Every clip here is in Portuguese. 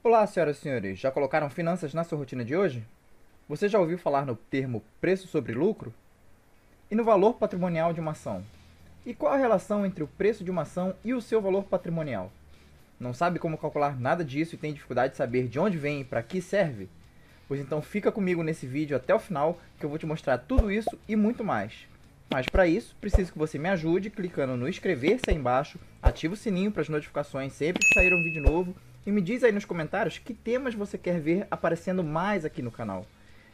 Olá, senhoras e senhores. Já colocaram finanças na sua rotina de hoje? Você já ouviu falar no termo preço sobre lucro? E no valor patrimonial de uma ação? E qual a relação entre o preço de uma ação e o seu valor patrimonial? Não sabe como calcular nada disso e tem dificuldade de saber de onde vem e para que serve? Pois então fica comigo nesse vídeo até o final que eu vou te mostrar tudo isso e muito mais. Mas para isso, preciso que você me ajude clicando no inscrever-se aí embaixo, ativa o sininho para as notificações sempre que sair um vídeo novo e me diz aí nos comentários que temas você quer ver aparecendo mais aqui no canal.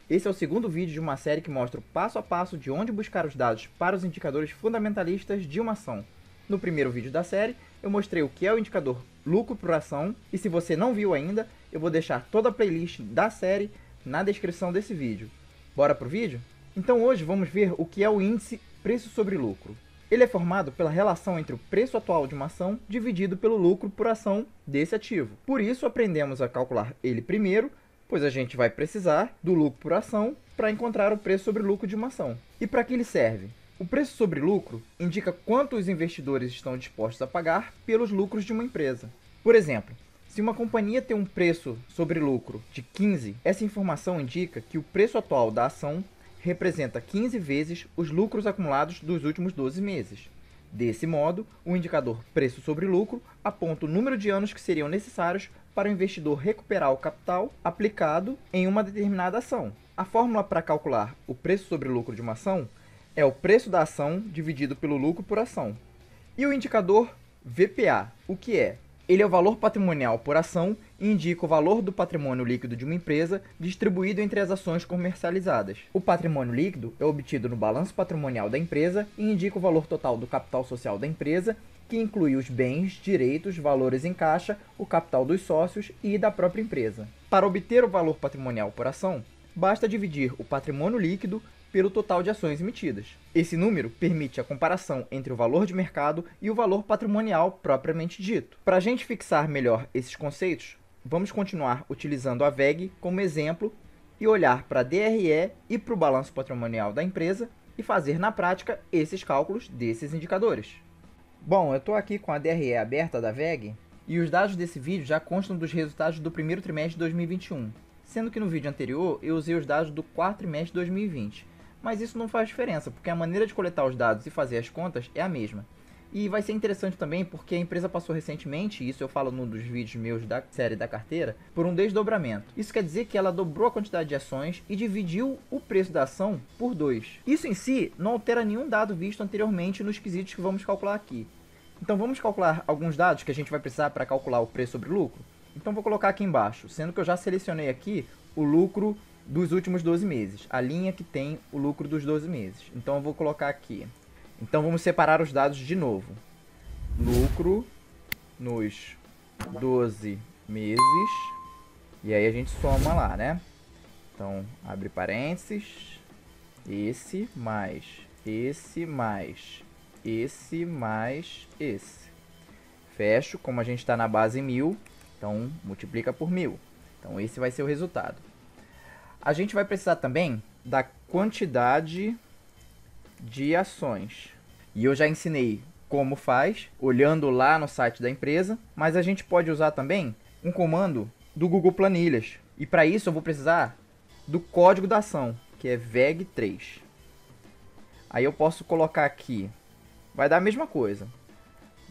Esse é o segundo vídeo de uma série que mostra o passo a passo de onde buscar os dados para os indicadores fundamentalistas de uma ação. No primeiro vídeo da série, eu mostrei o que é o indicador lucro por ação, e se você não viu ainda, eu vou deixar toda a playlist da série na descrição desse vídeo. Bora pro vídeo? Então hoje vamos ver o que é o índice preço sobre lucro. Ele é formado pela relação entre o preço atual de uma ação dividido pelo lucro por ação desse ativo. Por isso aprendemos a calcular ele primeiro, pois a gente vai precisar do lucro por ação para encontrar o preço sobre lucro de uma ação. E para que ele serve? O preço sobre lucro indica quanto os investidores estão dispostos a pagar pelos lucros de uma empresa. Por exemplo, se uma companhia tem um preço sobre lucro de 15, essa informação indica que o preço atual da ação representa 15 vezes os lucros acumulados dos últimos 12 meses. Desse modo, o indicador preço sobre lucro aponta o número de anos que seriam necessários para o investidor recuperar o capital aplicado em uma determinada ação. A fórmula para calcular o preço sobre lucro de uma ação é o preço da ação dividido pelo lucro por ação. E o indicador VPA, o que é? Ele é o valor patrimonial por ação e indica o valor do patrimônio líquido de uma empresa distribuído entre as ações comercializadas. O patrimônio líquido é obtido no balanço patrimonial da empresa e indica o valor total do capital social da empresa, que inclui os bens, direitos, valores em caixa, o capital dos sócios e da própria empresa. Para obter o valor patrimonial por ação, basta dividir o patrimônio líquido pelo total de ações emitidas. Esse número permite a comparação entre o valor de mercado e o valor patrimonial propriamente dito. Para a gente fixar melhor esses conceitos, vamos continuar utilizando a VEG como exemplo e olhar para a DRE e para o balanço patrimonial da empresa e fazer na prática esses cálculos desses indicadores. Bom, eu estou aqui com a DRE aberta da VEG e os dados desse vídeo já constam dos resultados do primeiro trimestre de 2021, sendo que no vídeo anterior eu usei os dados do quarto trimestre de 2020. Mas isso não faz diferença, porque a maneira de coletar os dados e fazer as contas é a mesma. E vai ser interessante também porque a empresa passou recentemente, isso eu falo num dos vídeos meus da série da carteira, por um desdobramento. Isso quer dizer que ela dobrou a quantidade de ações e dividiu o preço da ação por 2. Isso em si não altera nenhum dado visto anteriormente nos quesitos que vamos calcular aqui. Então vamos calcular alguns dados que a gente vai precisar para calcular o preço sobre lucro? Então vou colocar aqui embaixo, sendo que eu já selecionei aqui o lucro dos últimos 12 meses, a linha que tem o lucro dos 12 meses. Então eu vou colocar aqui. Então vamos separar os dados de novo. Lucro nos 12 meses. E aí a gente soma lá, né? Então, abre parênteses. Esse mais esse mais esse mais esse. Fecho, como a gente está na base 1000, então multiplica por 1000. Então esse vai ser o resultado. A gente vai precisar também da quantidade de ações. E eu já ensinei como faz, olhando lá no site da empresa, mas a gente pode usar também um comando do Google Planilhas. E para isso eu vou precisar do código da ação, que é VEG3. Aí eu posso colocar aqui, vai dar a mesma coisa.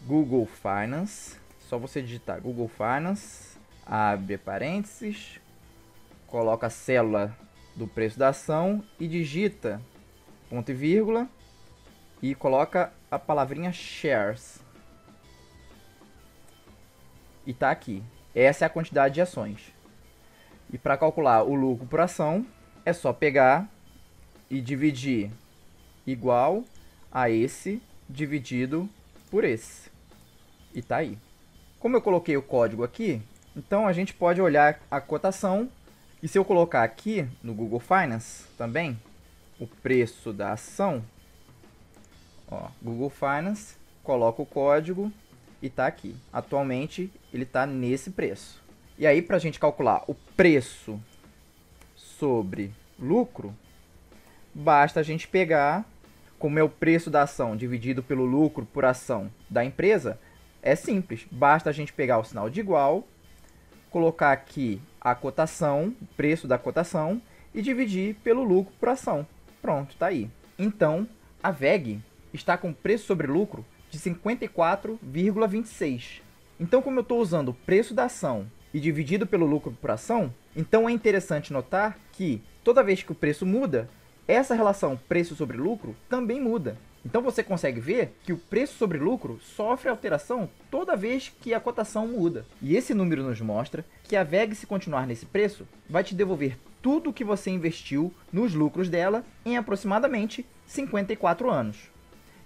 Google Finance, só você digitar Google Finance, abre parênteses, coloca a célula do preço da ação e digita ponto e vírgula e coloca a palavrinha shares. E tá aqui. Essa é a quantidade de ações. E para calcular o lucro por ação, é só pegar e dividir igual a esse dividido por esse. E tá aí. Como eu coloquei o código aqui, então a gente pode olhar a cotação. E se eu colocar aqui no Google Finance também, o preço da ação, ó, Google Finance, coloca o código e está aqui. Atualmente ele está nesse preço. E aí para a gente calcular o preço sobre lucro, basta a gente pegar, como é o preço da ação dividido pelo lucro por ação da empresa, é simples. Basta a gente pegar o sinal de igual, colocar aqui a cotação, o preço da cotação, e dividir pelo lucro por ação. Pronto, está aí. Então, a VEG está com preço sobre lucro de 54,26. Então, como eu estou usando o preço da ação e dividido pelo lucro por ação, então é interessante notar que toda vez que o preço muda, essa relação preço sobre lucro também muda. Então você consegue ver que o preço sobre lucro sofre alteração toda vez que a cotação muda. E esse número nos mostra que a VEG, se continuar nesse preço, vai te devolver tudo o que você investiu nos lucros dela em aproximadamente 54 anos.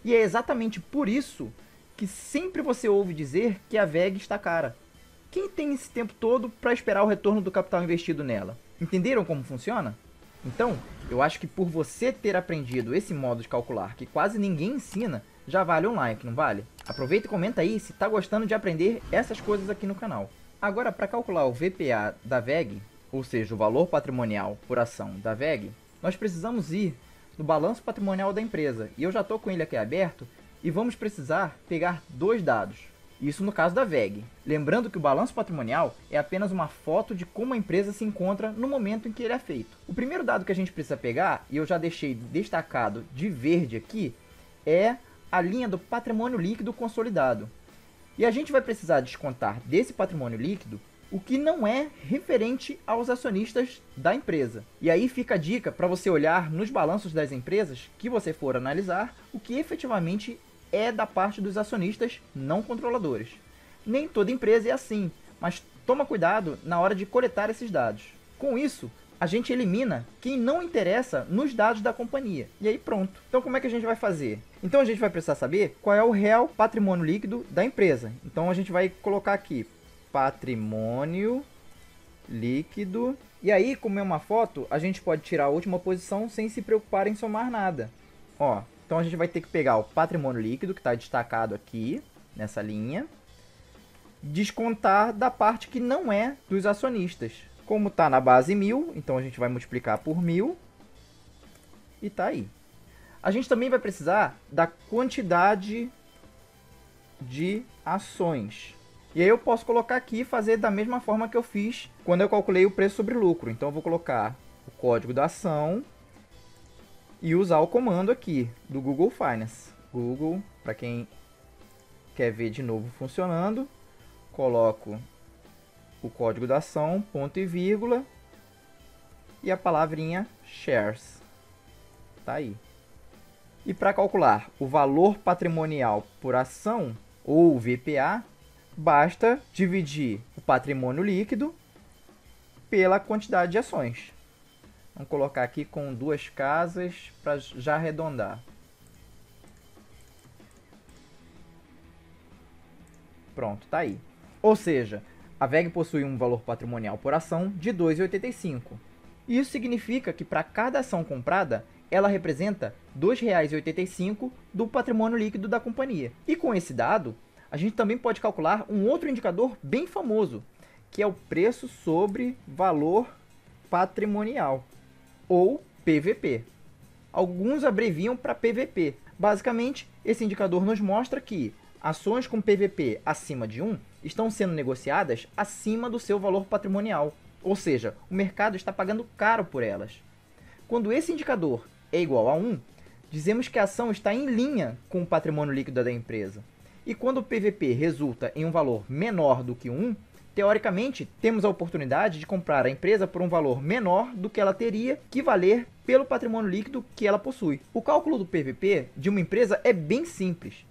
E é exatamente por isso que sempre você ouve dizer que a VEG está cara. Quem tem esse tempo todo para esperar o retorno do capital investido nela? Entenderam como funciona? Então, eu acho que por você ter aprendido esse modo de calcular que quase ninguém ensina, já vale um like, não vale? Aproveita e comenta aí se está gostando de aprender essas coisas aqui no canal. Agora, para calcular o VPA da VEG, ou seja, o valor patrimonial por ação da VEG, nós precisamos ir no balanço patrimonial da empresa. E eu já estou com ele aqui aberto e vamos precisar pegar dois dados. Isso no caso da VEG. Lembrando que o balanço patrimonial é apenas uma foto de como a empresa se encontra no momento em que ele é feito. O primeiro dado que a gente precisa pegar, e eu já deixei destacado de verde aqui, é a linha do patrimônio líquido consolidado. E a gente vai precisar descontar desse patrimônio líquido o que não é referente aos acionistas da empresa. E aí fica a dica para você olhar nos balanços das empresas que você for analisar o que efetivamente é da parte dos acionistas não controladores. Nem toda empresa é assim, mas toma cuidado na hora de coletar esses dados. Com isso, a gente elimina quem não interessa nos dados da companhia. E aí pronto. Então como é que a gente vai fazer? Então a gente vai precisar saber qual é o real patrimônio líquido da empresa. Então a gente vai colocar aqui patrimônio líquido. E aí, como é uma foto, a gente pode tirar a última posição sem se preocupar em somar nada. Ó. Então a gente vai ter que pegar o patrimônio líquido, que está destacado aqui, nessa linha, descontar da parte que não é dos acionistas. Como está na base 1000, então a gente vai multiplicar por 1000 e está aí. A gente também vai precisar da quantidade de ações. E aí eu posso colocar aqui e fazer da mesma forma que eu fiz quando eu calculei o preço sobre lucro. Então eu vou colocar o código da ação e usar o comando aqui do Google Finance. Google, para quem quer ver de novo funcionando, coloco o código da ação, ponto e vírgula, e a palavrinha shares. Tá aí. E para calcular o valor patrimonial por ação, ou VPA, basta dividir o patrimônio líquido pela quantidade de ações. Vamos colocar aqui com 2 casas para já arredondar. Pronto, tá aí. Ou seja, a VEG possui um valor patrimonial por ação de R$ 2,85. Isso significa que para cada ação comprada, ela representa R$ 2,85 do patrimônio líquido da companhia. E com esse dado, a gente também pode calcular um outro indicador bem famoso, que é o preço sobre valor patrimonial, ou PVP. Alguns abreviam para PVP. Basicamente, esse indicador nos mostra que ações com PVP acima de 1 estão sendo negociadas acima do seu valor patrimonial. Ou seja, o mercado está pagando caro por elas. Quando esse indicador é igual a 1, dizemos que a ação está em linha com o patrimônio líquido da empresa. E quando o PVP resulta em um valor menor do que 1, teoricamente, temos a oportunidade de comprar a empresa por um valor menor do que ela teria que valer pelo patrimônio líquido que ela possui. O cálculo do PVP de uma empresa é bem simples.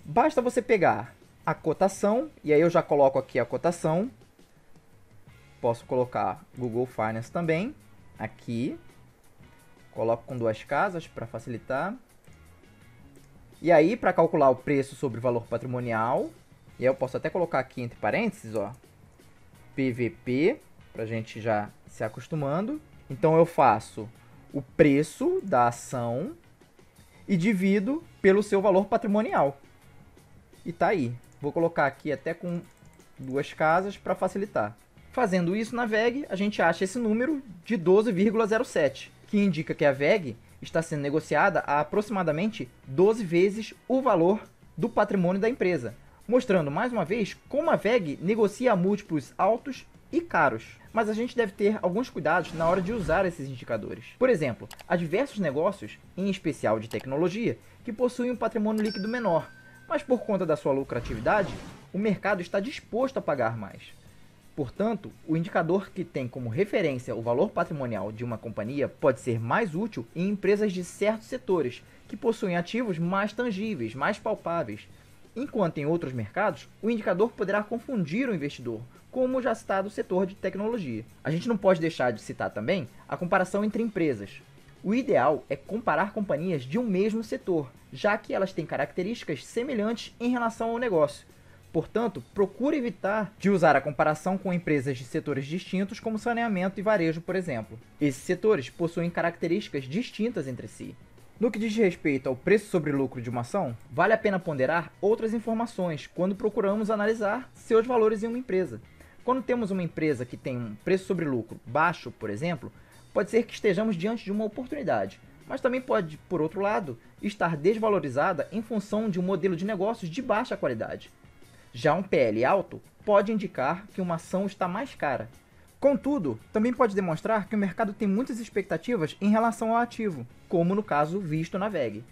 Basta você pegar a cotação, e aí eu já coloco aqui a cotação. Posso colocar Google Finance também, aqui. Coloco com 2 casas para facilitar. E aí, para calcular o preço sobre o valor patrimonial, e aí eu posso até colocar aqui entre parênteses, ó, PVP, para a gente já se acostumando. Então eu faço o preço da ação e divido pelo seu valor patrimonial. E tá aí. Vou colocar aqui até com 2 casas para facilitar. Fazendo isso na VEG, a gente acha esse número de 12,07, que indica que a VEG está sendo negociada a aproximadamente 12 vezes o valor do patrimônio da empresa. mostrando mais uma vez como a VEG negocia múltiplos altos e caros. Mas a gente deve ter alguns cuidados na hora de usar esses indicadores. Por exemplo, há diversos negócios, em especial de tecnologia, que possuem um patrimônio líquido menor, mas por conta da sua lucratividade, o mercado está disposto a pagar mais. Portanto, o indicador que tem como referência o valor patrimonial de uma companhia pode ser mais útil em empresas de certos setores, que possuem ativos mais tangíveis, mais palpáveis, enquanto em outros mercados, o indicador poderá confundir o investidor, como já citado o setor de tecnologia. A gente não pode deixar de citar também a comparação entre empresas. O ideal é comparar companhias de um mesmo setor, já que elas têm características semelhantes em relação ao negócio. Portanto, procure evitar de usar a comparação com empresas de setores distintos como saneamento e varejo, por exemplo. Esses setores possuem características distintas entre si. No que diz respeito ao preço sobre lucro de uma ação, vale a pena ponderar outras informações quando procuramos analisar seus valores em uma empresa. Quando temos uma empresa que tem um preço sobre lucro baixo, por exemplo, pode ser que estejamos diante de uma oportunidade, mas também pode, por outro lado, estar desvalorizada em função de um modelo de negócios de baixa qualidade. Já um PL alto pode indicar que uma ação está mais cara. Contudo, também pode demonstrar que o mercado tem muitas expectativas em relação ao ativo, como no caso visto na VEG.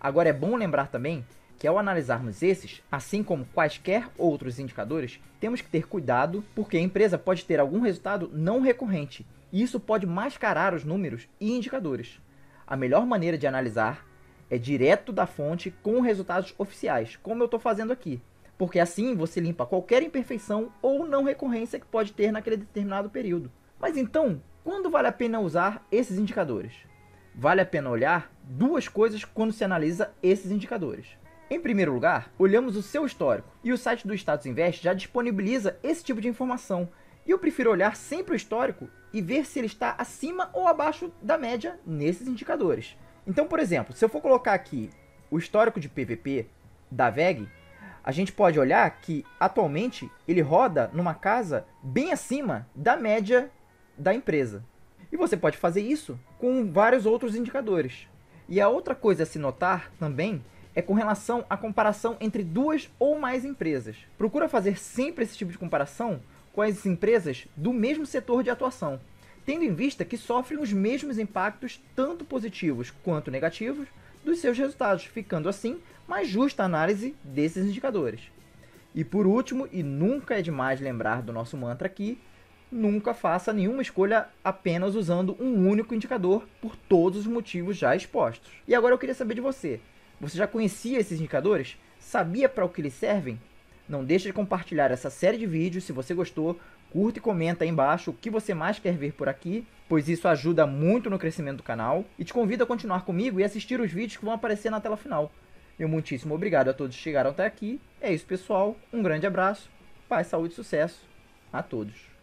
Agora é bom lembrar também que ao analisarmos esses, assim como quaisquer outros indicadores, temos que ter cuidado porque a empresa pode ter algum resultado não recorrente, e isso pode mascarar os números e indicadores. A melhor maneira de analisar é direto da fonte com resultados oficiais, como eu estou fazendo aqui, porque assim você limpa qualquer imperfeição ou não recorrência que pode ter naquele determinado período. Mas então, quando vale a pena usar esses indicadores? Vale a pena olhar duas coisas quando se analisa esses indicadores. Em primeiro lugar, olhamos o seu histórico, e o site do Status Invest já disponibiliza esse tipo de informação, e eu prefiro olhar sempre o histórico e ver se ele está acima ou abaixo da média nesses indicadores. Então, por exemplo, se eu for colocar aqui o histórico de PVP da VEG, a gente pode olhar que atualmente ele roda numa casa bem acima da média da empresa. E você pode fazer isso com vários outros indicadores. E a outra coisa a se notar também é com relação à comparação entre duas ou mais empresas. Procura fazer sempre esse tipo de comparação com as empresas do mesmo setor de atuação, tendo em vista que sofrem os mesmos impactos, tanto positivos quanto negativos, dos seus resultados, ficando assim mais justa a análise desses indicadores. E por último, e nunca é demais lembrar do nosso mantra aqui, nunca faça nenhuma escolha apenas usando um único indicador por todos os motivos já expostos. E agora eu queria saber de você. Você já conhecia esses indicadores? Sabia para o que eles servem? Não deixe de compartilhar essa série de vídeos se você gostou. Curta e comenta aí embaixo o que você mais quer ver por aqui, pois isso ajuda muito no crescimento do canal. E te convido a continuar comigo e assistir os vídeos que vão aparecer na tela final. Meu muitíssimo obrigado a todos que chegaram até aqui. É isso, pessoal. Um grande abraço. Paz, saúde e sucesso a todos.